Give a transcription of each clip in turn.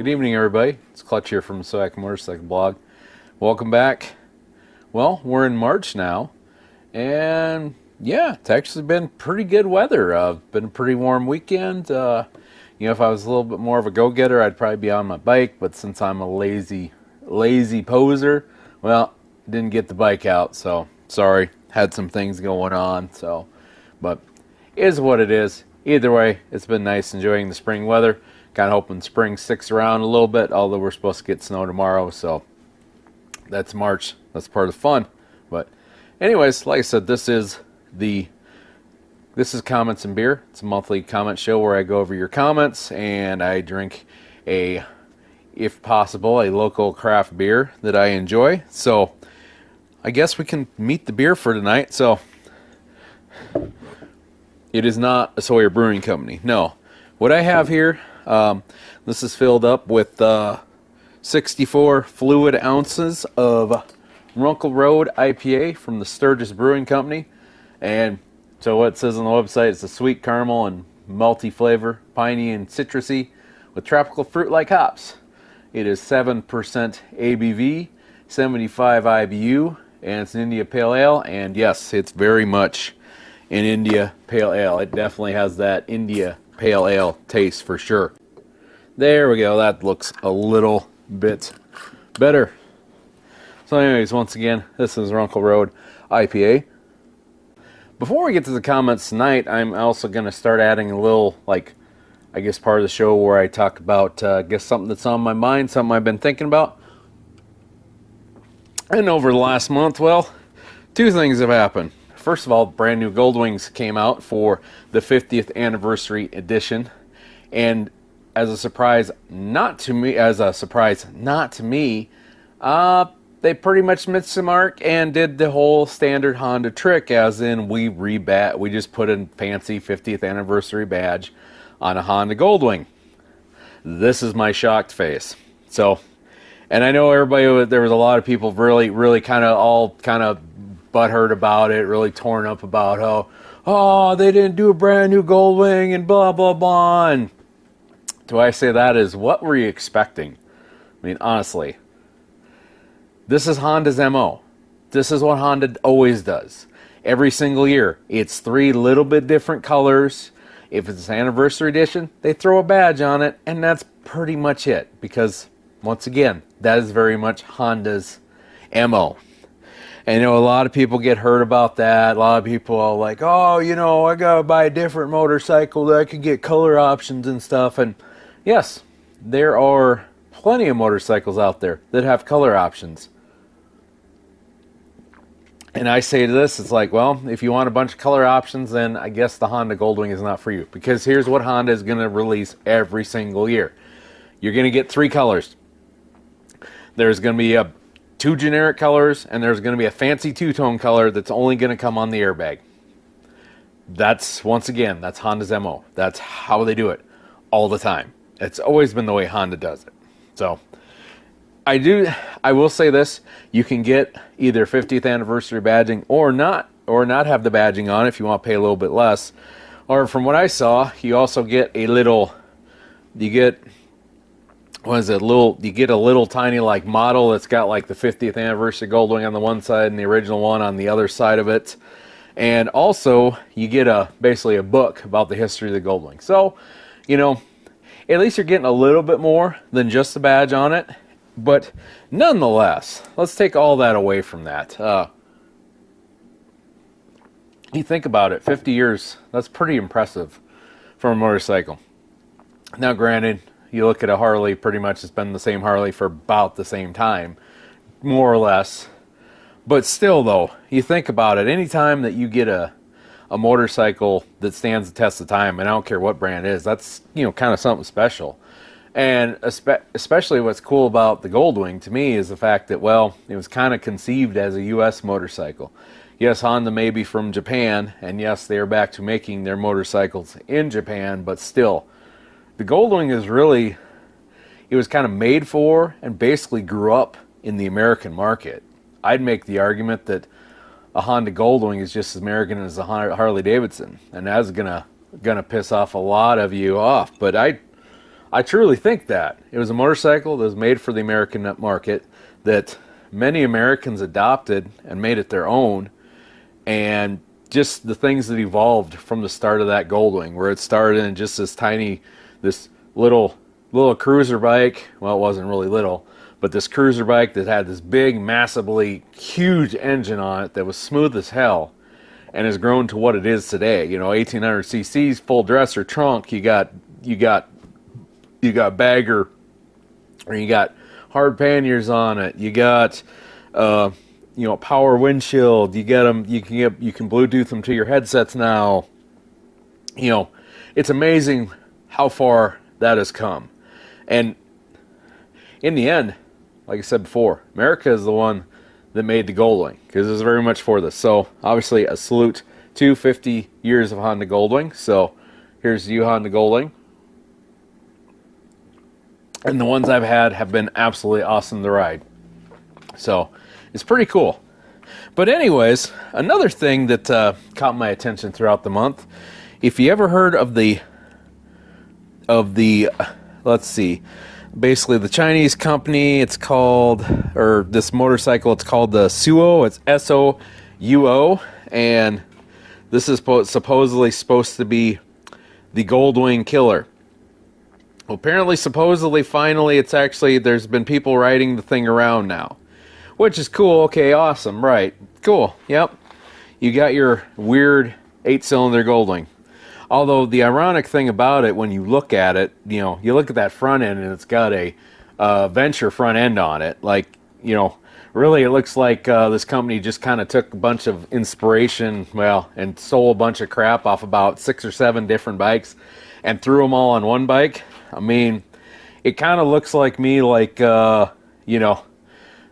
Good evening, everybody. It's Clutch here from the Sodak Motorcycle Blog. Welcome back. Well, we're in March now, and yeah, it's actually been pretty good weather. Been a pretty warm weekend. If I was a little bit more of a go-getter, I'd probably be on my bike, but since I'm a lazy poser, well, didn't get the bike out, so sorry. Had some things going on, but it is what it is. Either way, it's been nice enjoying the spring weather. Kind of hoping spring sticks around a little bit, although we're supposed to get snow tomorrow, so that's March. That's part of the fun. But anyways, like I said, this is Comments and Beer. It's a monthly comment show where I go over your comments and I drink if possible, a local craft beer that I enjoy. So I guess we can meet the beer for tonight. So it is not a Sawyer Brewing Company. No. What I have here, this is filled up with 64 fluid ounces of Runkle Road IPA from the Sturgis Brewing Company. And so what it says on the website is a sweet caramel and malty flavor, piney and citrusy, with tropical fruit-like hops. It is 7% ABV, 75 IBU, and it's an India Pale Ale. And yes, it's very much an India Pale Ale. It definitely has that India Pale Ale taste for sure. There we go. That looks a little bit better. So anyways, once again, this is Runkle Road IPA. Before we get to the comments tonight, I'm also going to start adding a little, part of the show where I talk about, something that's on my mind, something I've been thinking about. And over the last month, well, two things have happened. First of all, brand new Gold Wings came out for the 50th anniversary edition, and as a surprise not to me, they pretty much missed the mark and did the whole standard Honda trick, as in we just put a fancy 50th anniversary badge on a Honda Goldwing. This is my shocked face. So, and I know there was a lot of people really kind of butthurt about it, really torn up about how, they didn't do a brand new Goldwing and blah, blah, blah. And do I say that is, what were you expecting? I mean, honestly. This is Honda's MO. This is what Honda always does. Every single year, it's 3 little bit different colors. If it's an anniversary edition, they throw a badge on it, and that's pretty much it. Because, once again, that is very much Honda's MO. And a lot of people get hurt about that. A lot of people are like, I gotta buy a different motorcycle that I could get color options and stuff. And yes, there are plenty of motorcycles out there that have color options. And I say to this, it's like, well, if you want a bunch of color options, then I guess the Honda Goldwing is not for you. Because here's what Honda is going to release every single year. You're going to get 3 colors. There's going to be 2 generic colors, and there's going to be a fancy 2-tone color that's only going to come on the airbag. That's, once again, that's Honda's MO. That's how they do it all the time. It's always been the way Honda does it. So I will say this, you can get either 50th anniversary badging or not have the badging on if you want to pay a little bit less. Or from what I saw, you also get a little tiny like model that's got like the 50th anniversary Goldwing on the one side and the original one on the other side of it. And also you get basically a book about the history of the Goldwing. So, at least you're getting a little bit more than just the badge on it. But nonetheless, let's take all that away from that. You think about it, 50 years, that's pretty impressive for a motorcycle. Now granted, you look at a Harley, pretty much it's been the same Harley for about the same time, more or less. But still though, you think about it, anytime that you get a motorcycle that stands the test of time, and I don't care what brand it is, that's, kind of something special. And especially what's cool about the Goldwing to me is the fact that, well, it was kind of conceived as a U.S. motorcycle. Yes, Honda may be from Japan, and yes, they are back to making their motorcycles in Japan, but still, the Goldwing is really, it was kind of made for and basically grew up in the American market. I'd make the argument that a Honda Goldwing is just as American as a Harley Davidson, and that's gonna piss off a lot of you off, but I truly think that. It was a motorcycle that was made for the American market, that many Americans adopted and made it their own, and just the things that evolved from the start of that Goldwing, where it started in just this little cruiser bike. Well, it wasn't really little, but this cruiser bike that had this big, massively huge engine on it that was smooth as hell, and has grown to what it is today. 1800 cc's, full dresser, trunk. You got bagger, or you got hard panniers on it. You got power windshield. You get them. You can Bluetooth them to your headsets now. It's amazing how far that has come. And in the end, like I said before, America is the one that made the Goldwing, because it was very much for this. So obviously a salute to 50 years of Honda Goldwing. So here's you, Honda Goldwing. And the ones I've had have been absolutely awesome to ride. So it's pretty cool. But anyways, another thing that caught my attention throughout the month, if you ever heard of the let's see, basically the Chinese company, it's called, or this motorcycle, it's called the Suo. It's Souo, and this is supposedly supposed to be the Goldwing killer. Well, apparently, supposedly, finally, it's actually, there's been people riding the thing around now, which is cool. Okay, awesome, right, cool, yep. You got your weird 8-cylinder Goldwing. Although the ironic thing about it, when you look at it, you look at that front end and it's got a Venture front end on it. Like, really it looks like this company just kind of took a bunch of inspiration, and stole a bunch of crap off about 6 or 7 different bikes and threw them all on one bike. I mean, it kind of looks like me, like,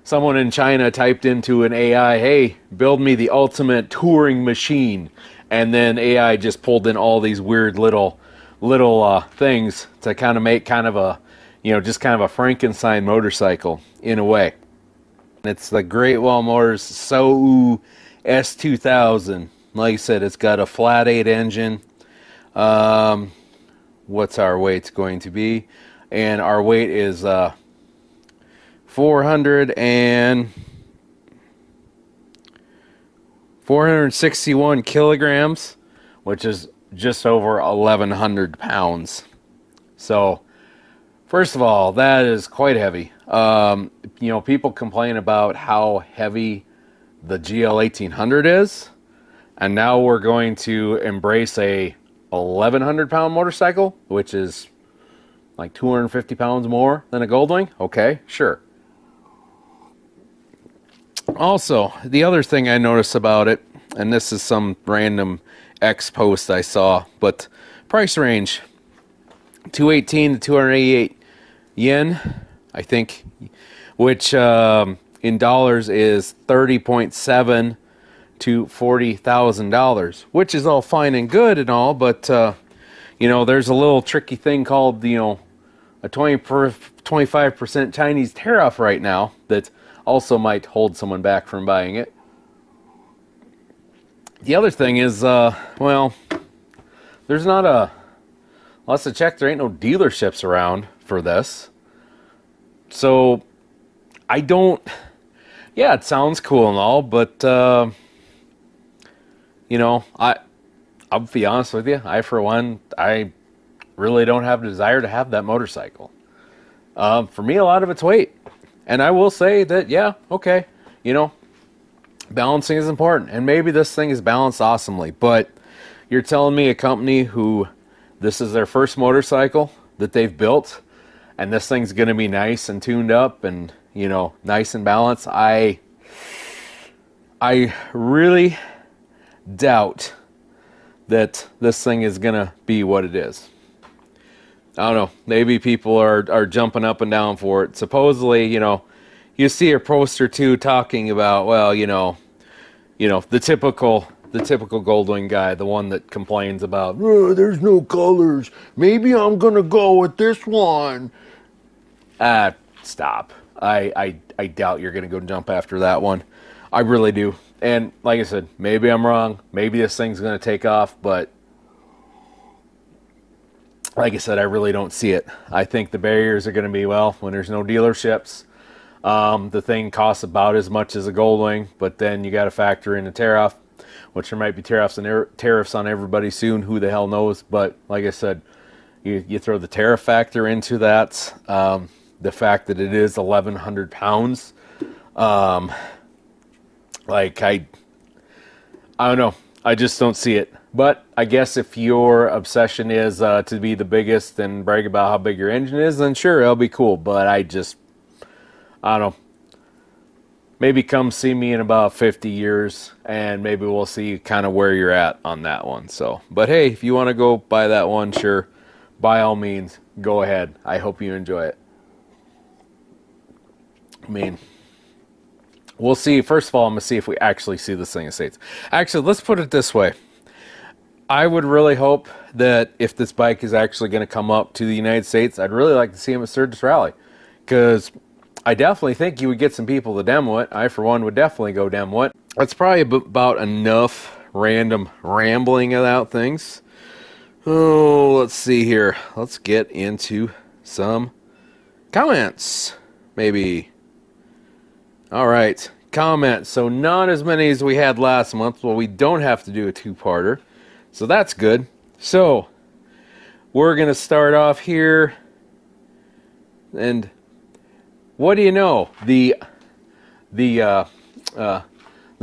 someone in China typed into an AI, hey, build me the ultimate touring machine. And then AI just pulled in all these weird little things to kind of make kind of a, just kind of a Frankenstein motorcycle in a way. It's the Great Wall Motors Souo S2000. Like I said, it's got a flat 8 engine. What's our weight going to be? And our weight is 461 kilograms, which is just over 1,100 pounds. So, first of all, that is quite heavy. People complain about how heavy the GL 1800 is, and now we're going to embrace a 1,100 pound motorcycle, which is like 250 pounds more than a Goldwing. Okay, sure. Also, the other thing I noticed about it, and this is some random X post I saw, but price range 218 to 288 yen, I think, which in dollars is $30.7 to $40,000, which is all fine and good and all, but there's a little tricky thing called a 25% Chinese tariff right now that also might hold someone back from buying it. The other thing is, there's not let's check, there ain't no dealerships around for this. So, it sounds cool and all, but, I'll be honest with you, I really don't have a desire to have that motorcycle. For me, a lot of it's weight. And I will say that, balancing is important. And maybe this thing is balanced awesomely. But you're telling me a company who this is their first motorcycle that they've built, and this thing's going to be nice and tuned up and, nice and balanced. I really doubt that this thing is going to be what it is. I don't know. Maybe people are jumping up and down for it. Supposedly, you see a post or two talking about, the typical Goldwing guy, the one that complains about, oh, there's no colors. Maybe I'm gonna go with this one. Stop. I doubt you're gonna go jump after that one. I really do. And like I said, maybe I'm wrong. Maybe this thing's gonna take off, but like I said, I really don't see it. I think the barriers are going to be, well, when there's no dealerships, the thing costs about as much as a Goldwing, but then you got to factor in a tariff, which there might be tariffs on everybody soon. Who the hell knows? But like I said, you throw the tariff factor into that, the fact that it is 1,100 pounds. Like I don't know. I just don't see it. But I guess if your obsession is to be the biggest and brag about how big your engine is, then sure, it'll be cool. But I don't know. Maybe come see me in about 50 years, and maybe we'll see kind of where you're at on that one. So, but hey, if you want to go buy that one, sure, by all means, go ahead. I hope you enjoy it. I mean, we'll see. First of all, I'm going to see if we actually see this thing in the States. Actually, let's put it this way. I would really hope that if this bike is actually going to come up to the United States, I'd really like to see him at Sturgis Rally, because I definitely think you would get some people to demo it. I, for one, would definitely go demo it. That's probably about enough random rambling about things. Oh, let's see here. Let's get into some comments, maybe. All right, comments. So not as many as we had last month. Well, we don't have to do a two-parter, so that's good. So we're gonna start off here, and what do you know? The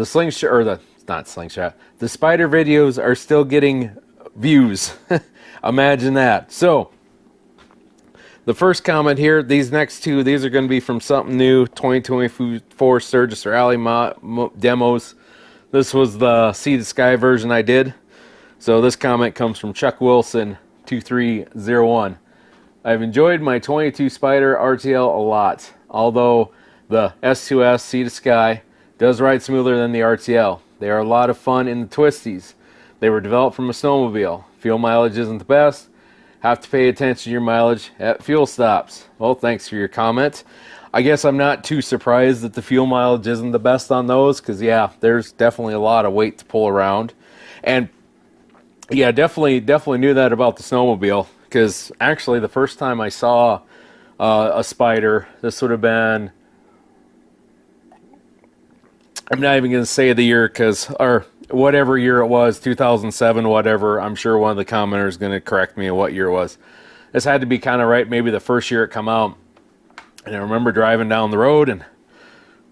slingshot, or the not slingshot, the spider videos are still getting views. Imagine that. So the first comment here, these next two, these are going to be from something new, 2024 Sturgis Rally demos. This was the See the Sky version I did. So this comment comes from Chuck Wilson 2301. I've enjoyed my 22 Spider RTL a lot, although the S2S See the Sky does ride smoother than the RTL. They are a lot of fun in the twisties. They were developed from a snowmobile. Fuel mileage isn't the best. Have to pay attention to your mileage at fuel stops. Well, thanks for your comment. I guess I'm not too surprised that the fuel mileage isn't the best on those, because yeah, there's definitely a lot of weight to pull around. And yeah, definitely knew that about the snowmobile, because actually the first time I saw a Spider, this would have been, I'm not even going to say the year, or whatever year it was, 2007, whatever. I'm sure one of the commenters is going to correct me on what year it was. This had to be kind of right, maybe the first year it come out. And I remember driving down the road, and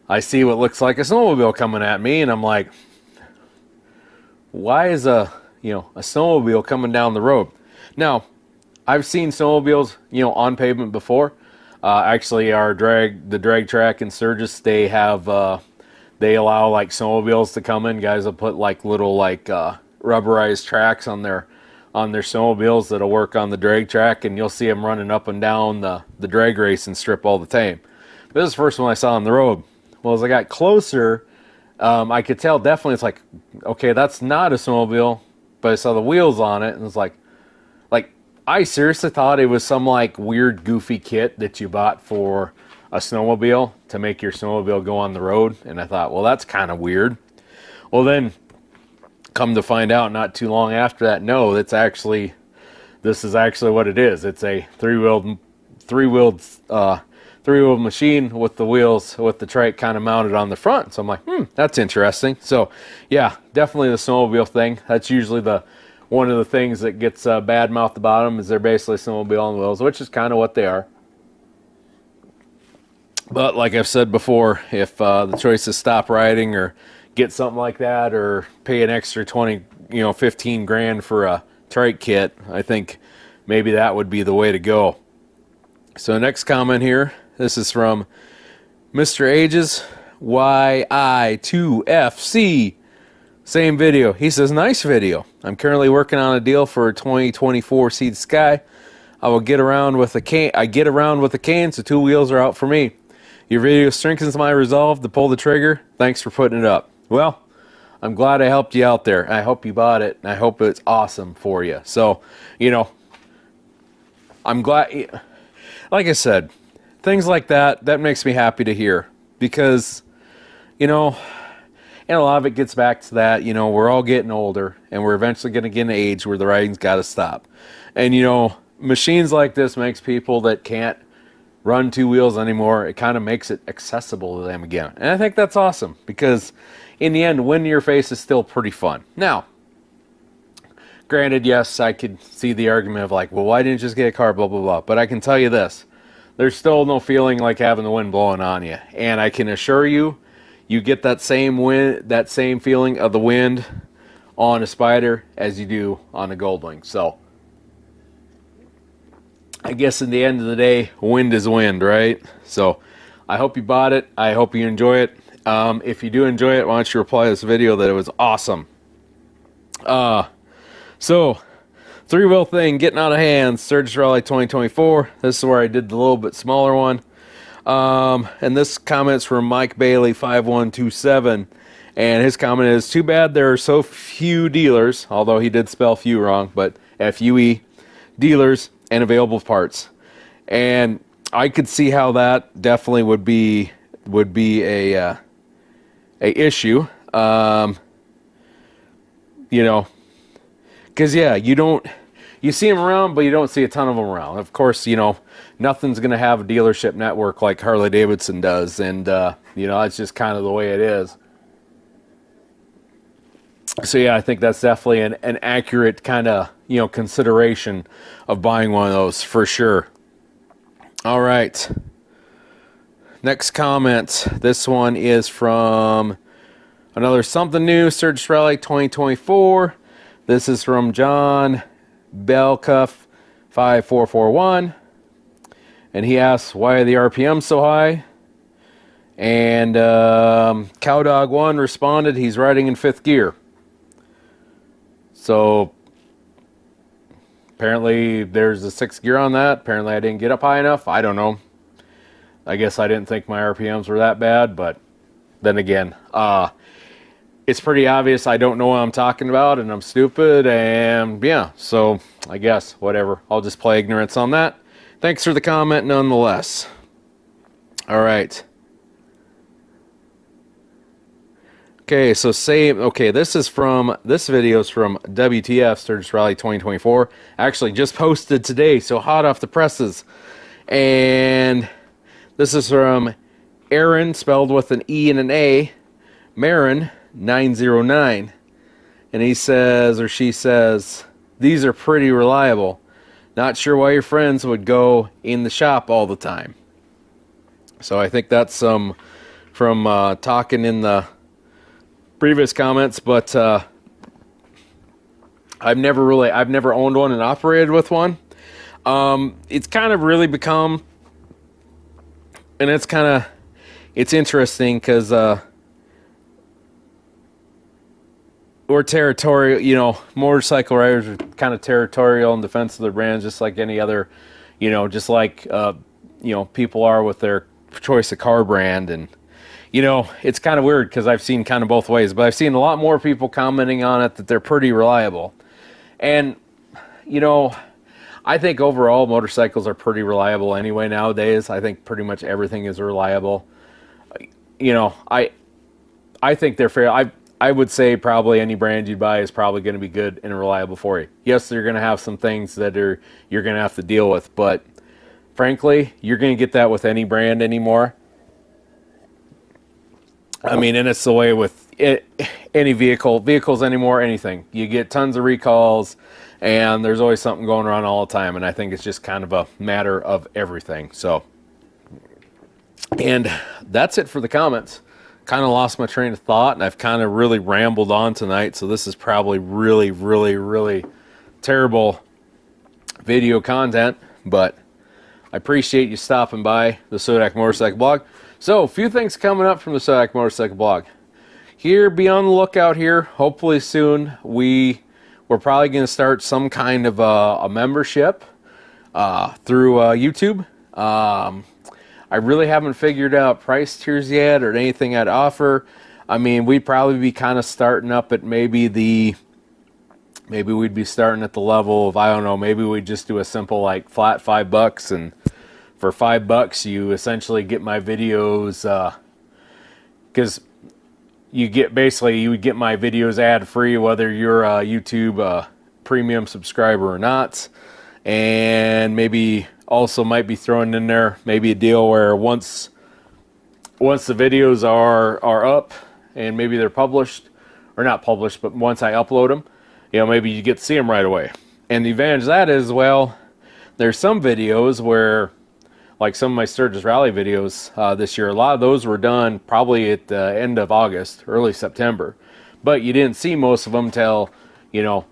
I see what looks like a snowmobile coming at me, and I'm like, why is a snowmobile coming down the road? Now, I've seen snowmobiles, on pavement before. Actually, the drag track in Sturgis, they have, they allow like snowmobiles to come in. Guys will put like little rubberized tracks on their snowmobiles that'll work on the drag track, and you'll see them running up and down the drag racing strip all the time. But this is the first one I saw on the road. Well, as I got closer, I could tell definitely it's like, okay, that's not a snowmobile, but I saw the wheels on it, and it's like I seriously thought it was some like weird goofy kit that you bought for a snowmobile to make your snowmobile go on the road. And I thought, well, that's kind of weird. Well, then come to find out not too long after that, no, this is actually what it is. It's a three-wheeled machine with the wheels, with the trike kind of mounted on the front. So I'm like, that's interesting. So yeah, definitely the snowmobile thing. That's usually one of the things that gets bad mouthed about them, is they're basically snowmobile on wheels, which is kind of what they are. But like I've said before, if the choice is stop riding or get something like that, or pay an extra 15 grand for a trike kit, I think maybe that would be the way to go. So next comment here, this is from Mr. Ages YI2FC. Same video. He says, nice video. I'm currently working on a deal for a 2024 See the Sky. I get around with a cane, so two wheels are out for me. Your video strengthens my resolve to pull the trigger. Thanks for putting it up. Well, I'm glad I helped you out there. I hope you bought it, and I hope it's awesome for you. So, I'm glad. Like I said, things like that makes me happy to hear, because, and a lot of it gets back to that, we're all getting older, and we're eventually going to get an age where the riding's got to stop. And, machines like this makes people that can't run two wheels anymore, it kind of makes it accessible to them again. And I think that's awesome, because in the end, wind in your face is still pretty fun. Now, granted, yes, I could see the argument of like, well, why didn't you just get a car, blah, blah, blah. But I can tell you this, there's still no feeling like having the wind blowing on you. And I can assure you, you get that same wind, that same feeling of the wind on a Spider as you do on a Goldwing. So I guess in the end of the day, wind is wind, right? So I hope you bought it. I hope you enjoy it. If you do enjoy it, why don't you reply to this video that it was awesome. So three-wheel thing getting out of hand, Sturgis Rally 2024. This is where I did the little bit smaller one. And this comment's from Mike Bailey 5127, and his comment is, too bad there are so few dealers, although he did spell few wrong, but FUE, dealers and available parts. And I could see how that definitely would be a issue. You know, because yeah, you see them around, but you don't see a ton of them around. Of course, you know, nothing's going to have a dealership network like Harley Davidson does, and you know, it's just kind of the way it is. So yeah, I think that's definitely an accurate kind of, you know, consideration of buying one of those for sure. All right. Next comment. This one is from another something new, Sturgis Rally 2024. This is from John Belcuff 5441. And he asks, why are the RPMs so high? And Cowdog1 responded, he's riding in 5th gear. So apparently there's a 6th gear on that. Apparently I didn't get up high enough. I don't know. I guess I didn't think my RPMs were that bad, but then again, it's pretty obvious I don't know what I'm talking about, and I'm stupid, and yeah, so I guess, whatever. I'll just play ignorance on that. Thanks for the comment nonetheless. All right. Okay, so this video is from WTF, Sturgis Rally 2024. Actually, just posted today, so hot off the presses. And this is from Aaron, spelled with an E and an A, Marin 909. And he says, or she says, these are pretty reliable. Not sure why your friends would go in the shop all the time. So I think that's from talking in the previous comments, but I've never owned one and operated with one. It's kind of really become, and it's interesting because we're territorial, you know, motorcycle riders are kind of territorial in defense of their brands, just like any other, you know, just like you know, people are with their choice of car brand. And you know, it's kind of weird because I've seen kind of both ways, but I've seen a lot more people commenting on it that they're pretty reliable. And, you know, I think overall motorcycles are pretty reliable anyway nowadays. I think pretty much everything is reliable. You know, I think they're fair. I would say probably any brand you buy is probably going to be good and reliable for you. Yes, they're going to have some things that you're going to have to deal with, but frankly, you're going to get that with any brand anymore. I mean, and it's the way with any vehicles anymore, anything. You get tons of recalls, and there's always something going on all the time, and I think it's just kind of a matter of everything. So, and that's it for the comments. Kind of lost my train of thought, and I've kind of really rambled on tonight, so this is probably really, really, really terrible video content, but I appreciate you stopping by the Sodak Motorcycle Blog. So, a few things coming up from the Sodak Motorcycle Blog. Here, be on the lookout here. Hopefully soon, we're probably going to start some kind of a membership through YouTube. I really haven't figured out price tiers yet or anything I'd offer. I mean, we'd probably be kind of starting up at maybe we'd be starting at the level of, I don't know, maybe we'd just do a simple like flat $5, and for $5 you essentially get my videos, because you would get my videos ad free whether you're a YouTube premium subscriber or not. And maybe also might be throwing in there maybe a deal where once the videos are up and maybe they're published, or not published, but once I upload them, you know, maybe you get to see them right away. And the advantage of that is, well, there's some videos where, like some of my Sturgis Rally videos this year, a lot of those were done probably at the end of August, early September. But you didn't see most of them till, you know,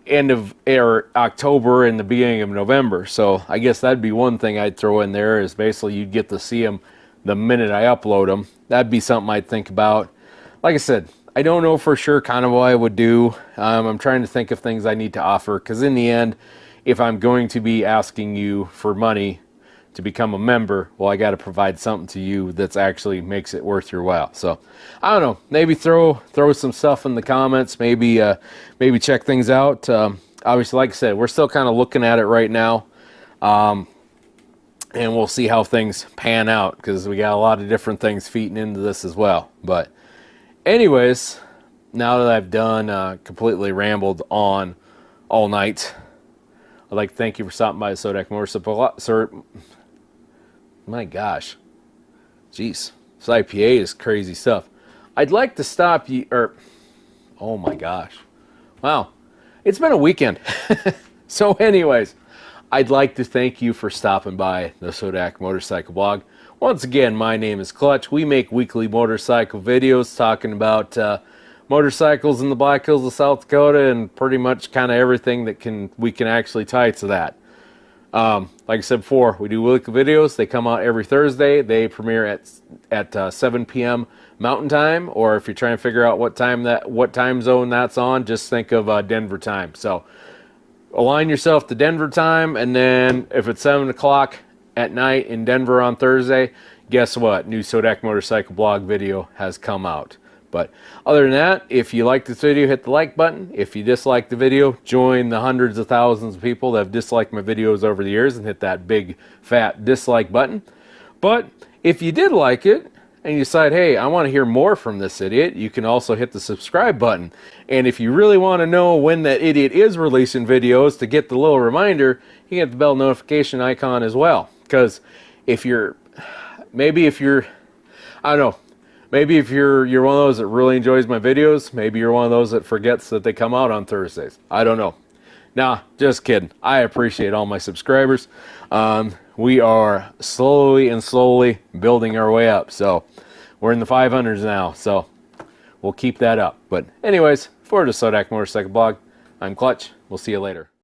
end of October and the beginning of November. So I guess that'd be one thing I'd throw in there, is basically you'd get to see them the minute I upload them. That'd be something I'd think about. Like I said, I don't know for sure kind of what I would do. I'm trying to think of things I need to offer, because in the end, if I'm going to be asking you for money to become a member, well, I got to provide something to you that's actually makes it worth your while. So I don't know, maybe throw some stuff in the comments, maybe check things out. Obviously, like I said, we're still kind of looking at it right now, and we'll see how things pan out, because we got a lot of different things feeding into this as well. But anyways, now that I've done completely rambled on all night, I'd like to thank you for stopping by the Sodak Motorcycle. My gosh, jeez, this IPA is crazy stuff. I'd like to stop you, oh my gosh, wow, it's been a weekend. So anyways, I'd like to thank you for stopping by the Sodak Motorcycle Blog. Once again, my name is Clutch. We make weekly motorcycle videos talking about motorcycles in the Black Hills of South Dakota, and pretty much kind of everything that we can actually tie to that. Like I said before, we do weekly videos. They come out every Thursday. They premiere at 7 p.m. Mountain Time, or if you're trying to figure out what time zone that's on, just think of Denver time. So align yourself to Denver time, and then if it's 7 o'clock at night in Denver on Thursday, guess what? New Sodak Motorcycle Blog video has come out. But other than that, if you like this video, hit the like button. If you dislike the video, join the hundreds of thousands of people that have disliked my videos over the years and hit that big fat dislike button. But if you did like it and you decide, hey, I want to hear more from this idiot, you can also hit the subscribe button. And if you really want to know when that idiot is releasing videos to get the little reminder, you can hit the bell notification icon as well. Because I don't know, maybe if you're one of those that really enjoys my videos, maybe you're one of those that forgets that they come out on Thursdays. I don't know. Nah, just kidding. I appreciate all my subscribers. We are slowly building our way up. So we're in the 500s now. So we'll keep that up. But anyways, for the Sodak Motorcycle Blog, I'm Clutch. We'll see you later.